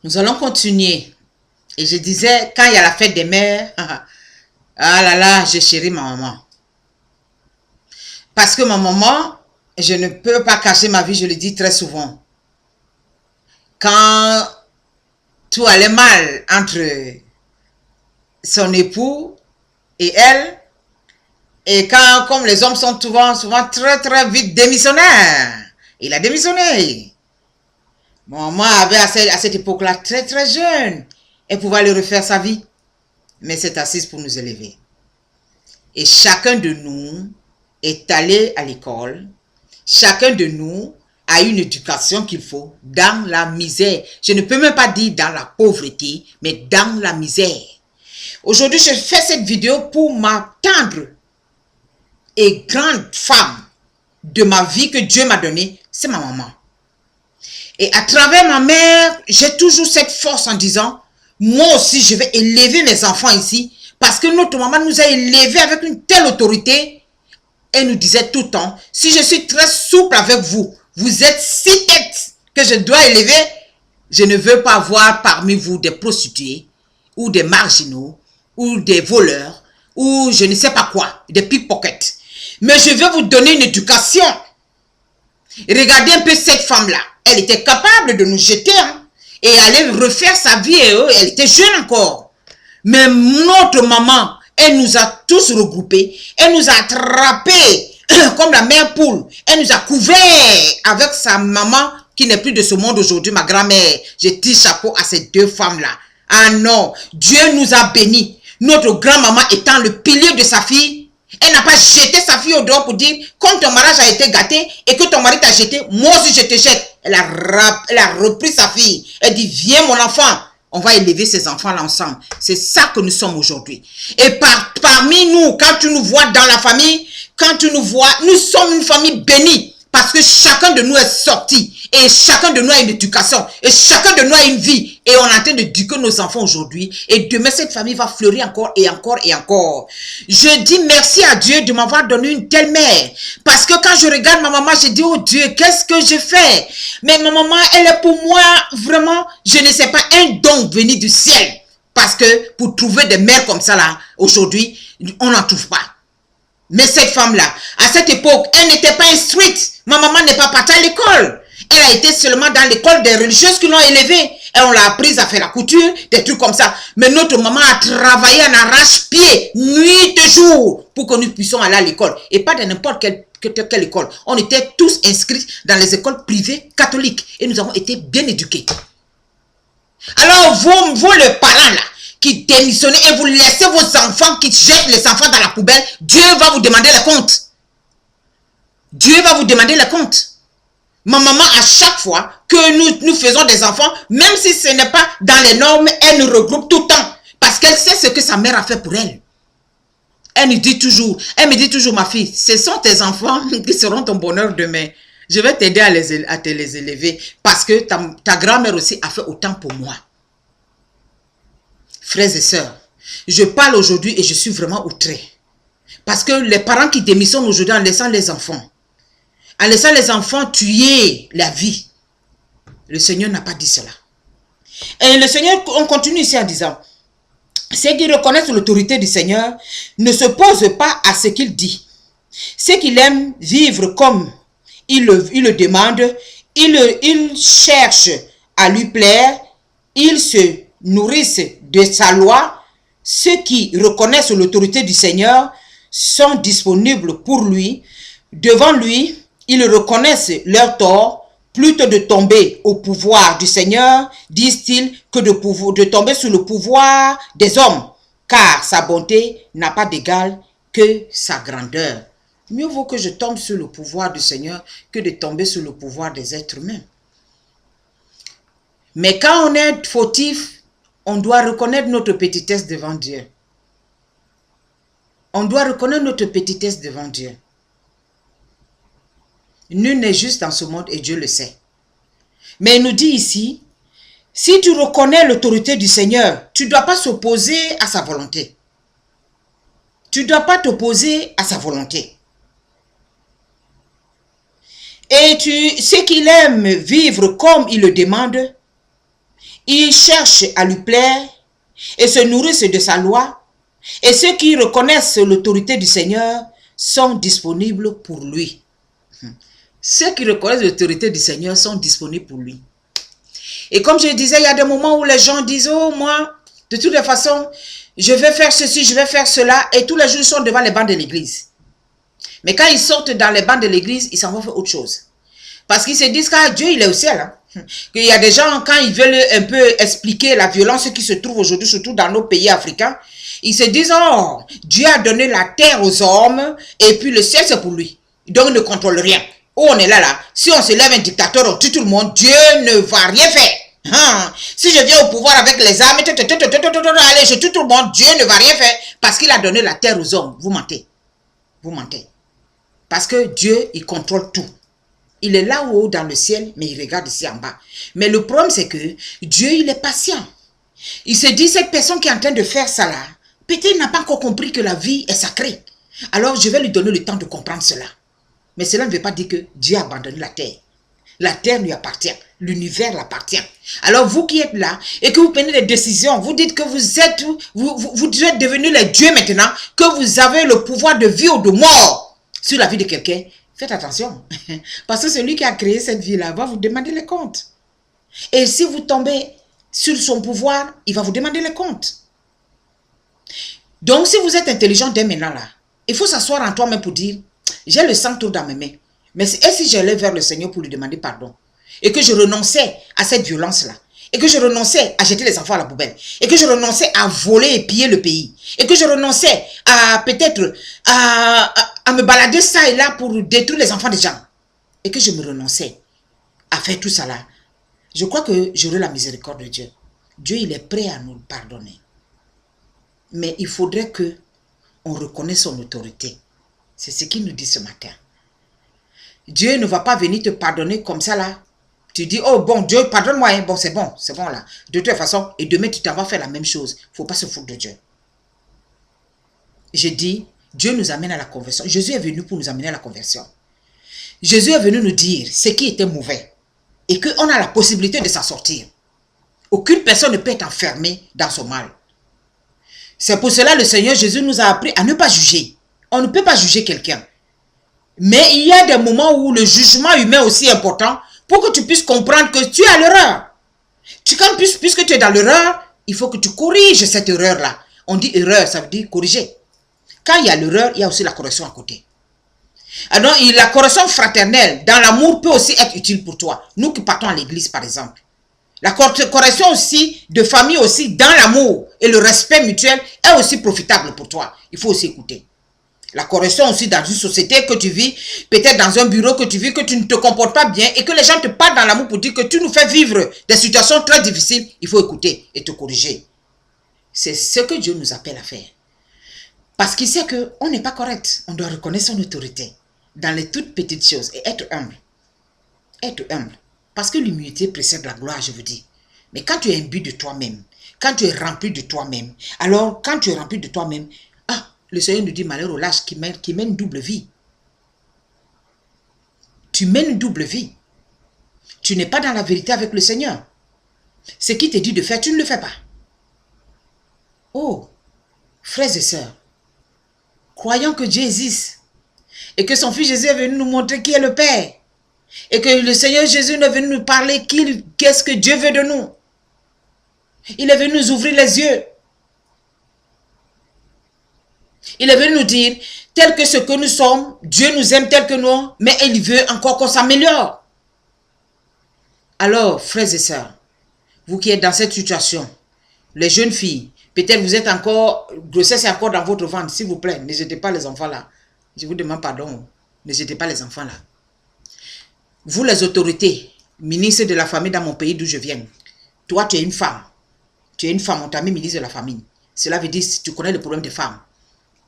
Nous allons continuer. Et je disais, quand il y a la fête des mères, ah là là, j'ai chéri ma maman. Parce que ma maman, je ne peux pas cacher ma vie, je le dis très souvent. Quand tout allait mal entre son époux et elle, et quand, comme les hommes sont souvent très vite démissionnaires, il a démissionné. Maman avait à cette époque-là très jeune, elle pouvait aller refaire sa vie, mais c'est assise pour nous élever. Et chacun de nous est allé à l'école, chacun de nous a une éducation qu'il faut dans la misère. Je ne peux même pas dire dans la pauvreté, mais dans la misère. Aujourd'hui, je fais cette vidéo pour ma tendre et grande femme de ma vie que Dieu m'a donnée, c'est ma maman. Et à travers ma mère, j'ai toujours cette force en disant, moi aussi, je vais élever mes enfants ici, parce que notre maman nous a élevés avec une telle autorité. Elle nous disait tout le temps, si je suis très souple avec vous, vous êtes si têtes que je dois élever, je ne veux pas voir parmi vous des prostituées, ou des marginaux, ou des voleurs, ou je ne sais pas quoi, des pickpockets. Mais je vais vous donner une éducation. Regardez un peu cette femme-là. Elle était capable de nous jeter, hein, et aller refaire sa vie. Elle était jeune encore. Mais notre maman, elle nous a tous regroupés. Elle nous a attrapés comme la mère poule. Elle nous a couverts avec sa maman qui n'est plus de ce monde aujourd'hui, ma grand-mère. Je tire chapeau à ces deux femmes-là. Ah non, Dieu nous a bénis. Notre grand-maman étant le pilier de sa fille, elle n'a pas jeté sa fille au dehors pour dire, comme ton mariage a été gâté et que ton mari t'a jeté, moi aussi je te jette. Elle a repris sa fille. Elle dit, viens mon enfant, on va élever ces enfants-là ensemble. C'est ça que nous sommes aujourd'hui. Et parmi nous, quand tu nous vois dans la famille, quand tu nous vois, nous sommes une famille bénie. Parce que chacun de nous est sorti. Et chacun de nous a une éducation. Et chacun de nous a une vie. Et on est en train d'éduquer nos enfants aujourd'hui. Et demain, cette famille va fleurir encore et encore et encore. Je dis merci à Dieu de m'avoir donné une telle mère. Parce que quand je regarde ma maman, je dis, oh Dieu, qu'est-ce que j'ai fait? Mais ma maman, elle est pour moi, vraiment, je ne sais pas, un don venu du ciel. Parce que pour trouver des mères comme ça, là, aujourd'hui, on n'en trouve pas. Mais cette femme-là, à cette époque, elle n'était pas instruite. Ma maman n'est pas partie à l'école. Elle a été seulement dans l'école des religieuses qui l'ont élevée. Et on l'a apprise à faire la couture, des trucs comme ça. Mais notre maman a travaillé en arrache-pied, nuit et jour, pour que nous puissions aller à l'école. Et pas dans n'importe quelle école. On était tous inscrits dans les écoles privées catholiques. Et nous avons été bien éduqués. Alors, vous les parents là, qui démissionnez et vous laissez vos enfants qui jettent les enfants dans la poubelle, Dieu va vous demander les comptes. Dieu va vous demander les comptes. Ma maman, à chaque fois que nous faisons des enfants, même si ce n'est pas dans les normes, elle nous regroupe tout le temps. Parce qu'elle sait ce que sa mère a fait pour elle. Elle me dit toujours, ma fille, ce sont tes enfants qui seront ton bonheur demain. Je vais t'aider à te les élever. Parce que ta grand-mère aussi a fait autant pour moi. Frères et sœurs, je parle aujourd'hui et je suis vraiment outré. Parce que les parents qui démissionnent aujourd'hui en laissant les enfants, tuer la vie, le Seigneur n'a pas dit cela. Et le Seigneur, on continue ici en disant, ceux qui reconnaissent l'autorité du Seigneur ne se posent pas à ce qu'il dit. Ceux qui aiment vivre comme il le demande, ils cherchent à lui plaire, ils se nourrissent de sa loi. Ceux qui reconnaissent l'autorité du Seigneur sont disponibles pour lui. Devant lui, ils reconnaissent leur tort. Plutôt de tomber au pouvoir du Seigneur, disent-ils, que de tomber sous le pouvoir des hommes, car sa bonté n'a pas d'égal que sa grandeur. Mieux vaut que je tombe sous le pouvoir du Seigneur que de tomber sous le pouvoir des êtres humains. Mais quand on est fautif, on doit reconnaître notre petitesse devant Dieu. On doit reconnaître notre petitesse devant Dieu. Nul n'est juste dans ce monde et Dieu le sait. Mais il nous dit ici, si tu reconnais l'autorité du Seigneur, tu ne dois pas s'opposer à sa volonté. Tu ne dois pas t'opposer à sa volonté. Et ceux qu'il aime vivre comme il le demande, Ils cherchent à lui plaire et se nourrissent de sa loi. Et ceux qui reconnaissent l'autorité du Seigneur sont disponibles pour lui. Ceux qui reconnaissent l'autorité du Seigneur sont disponibles pour lui. Et comme je disais, il y a des moments où les gens disent, oh moi, de toutes les façons, je vais faire ceci, je vais faire cela. Et tous les jours, ils sont devant les bancs de l'église. Mais quand ils sortent dans les bancs de l'église, ils s'en vont faire autre chose. Parce qu'ils se disent que Dieu, il est au ciel. Hein. Qu'il y a des gens, quand ils veulent un peu expliquer la violence qui se trouve aujourd'hui, surtout dans nos pays africains, ils se disent, oh, Dieu a donné la terre aux hommes et puis le ciel, c'est pour lui. Donc, il ne contrôle rien. Oh, on est là. Si on se lève un dictateur, on tue tout le monde, Dieu ne va rien faire. Hein? Si je viens au pouvoir avec les armes, allez, je tue tout le monde, Dieu ne va rien faire parce qu'il a donné la terre aux hommes. Vous mentez. Vous mentez. Parce que Dieu, il contrôle tout. Il est là-haut dans le ciel, mais il regarde ici en bas. Mais le problème, c'est que Dieu, il est patient. Il se dit, cette personne qui est en train de faire ça là, peut-être n'a pas encore compris que la vie est sacrée. Alors, je vais lui donner le temps de comprendre cela. Mais cela ne veut pas dire que Dieu a abandonné la terre. La terre lui appartient. L'univers l'appartient. Alors, vous qui êtes là et que vous prenez des décisions, vous dites que vous êtes devenus les dieux maintenant, que vous avez le pouvoir de vie ou de mort sur la vie de quelqu'un. Faites attention. Parce que celui qui a créé cette vie-là va vous demander les comptes. Et si vous tombez sur son pouvoir, il va vous demander les comptes. Donc, si vous êtes intelligent dès maintenant là, il faut s'asseoir en toi-même pour dire, j'ai le sang tout dans mes mains. Mais si j'allais vers le Seigneur pour lui demander pardon, et que je renonçais à cette violence-là, et que je renonçais à jeter les enfants à la poubelle, et que je renonçais à voler et piller le pays, et que je renonçais à peut-être à me balader ça et là pour détruire les enfants des gens, et que je me renonçais à faire tout ça là, je crois que j'aurai la miséricorde de Dieu. Dieu, il est prêt à nous pardonner. Mais il faudrait que on reconnaisse son autorité. C'est ce qu'il nous dit ce matin. Dieu ne va pas venir te pardonner comme ça là. Tu dis, oh bon, Dieu, pardonne-moi, hein. Bon, c'est bon là. De toute façon, et demain, tu t'en vas faire la même chose. Il ne faut pas se foutre de Dieu. Je dis, Dieu nous amène à la conversion. Jésus est venu pour nous amener à la conversion. Jésus est venu nous dire ce qui était mauvais et qu'on a la possibilité de s'en sortir. Aucune personne ne peut être enfermée dans son mal. C'est pour cela que le Seigneur Jésus nous a appris à ne pas juger. On ne peut pas juger quelqu'un. Mais il y a des moments où le jugement humain est aussi important pour que tu puisses comprendre que tu es à l'erreur. Puisque tu es dans l'erreur, il faut que tu corriges cette erreur-là. On dit erreur, ça veut dire corriger. Quand il y a l'erreur, il y a aussi la correction à côté. Alors, la correction fraternelle, dans l'amour, peut aussi être utile pour toi. Nous qui partons à l'église, par exemple. La correction aussi, de famille aussi, dans l'amour et le respect mutuel, est aussi profitable pour toi. Il faut aussi écouter. La correction aussi dans une société que tu vis, peut-être dans un bureau que tu vis, que tu ne te comportes pas bien et que les gens te parlent dans l'amour pour dire que tu nous fais vivre des situations très difficiles, il faut écouter et te corriger. C'est ce que Dieu nous appelle à faire. Parce qu'il sait qu'on n'est pas correct. On doit reconnaître son autorité dans les toutes petites choses et être humble. Être humble. Parce que l'humilité précède la gloire, je vous dis. Mais quand tu es imbu de toi-même, quand tu es rempli de toi-même, alors quand tu es rempli de toi-même, le Seigneur nous dit malheur au lâche qui mène une double vie. Tu mènes une double vie. Tu n'es pas dans la vérité avec le Seigneur. Ce qu'il te dit de faire, tu ne le fais pas. Oh, frères et sœurs, croyons que Dieu existe et que son Fils Jésus est venu nous montrer qui est le Père et que le Seigneur Jésus est venu nous parler qu'est-ce que Dieu veut de nous. Il est venu nous ouvrir les yeux. Il est venu nous dire, tel que ce que nous sommes, Dieu nous aime tel que nous, mais il veut encore qu'on s'améliore. Alors, frères et sœurs, vous qui êtes dans cette situation, les jeunes filles, peut-être vous êtes encore, grossesse est encore dans votre ventre, s'il vous plaît, ne jetez pas les enfants là. Je vous demande pardon, ne jetez pas les enfants là. Vous les autorités, ministres de la famille dans mon pays d'où je viens, toi tu es une femme, on t'a mis ministre de la famille. Cela veut dire que tu connais le problème des femmes.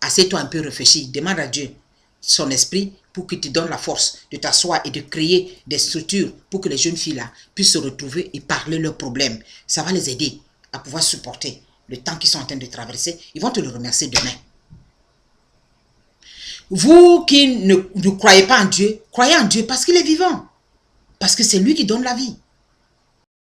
Assieds-toi un peu, réfléchis, demande à Dieu son esprit pour qu'il te donne la force de t'asseoir et de créer des structures pour que les jeunes filles là puissent se retrouver et parler leurs problèmes. Ça va les aider à pouvoir supporter le temps qu'ils sont en train de traverser. Ils vont te le remercier demain. Vous qui ne croyez pas en Dieu, croyez en Dieu parce qu'il est vivant. Parce que c'est lui qui donne la vie.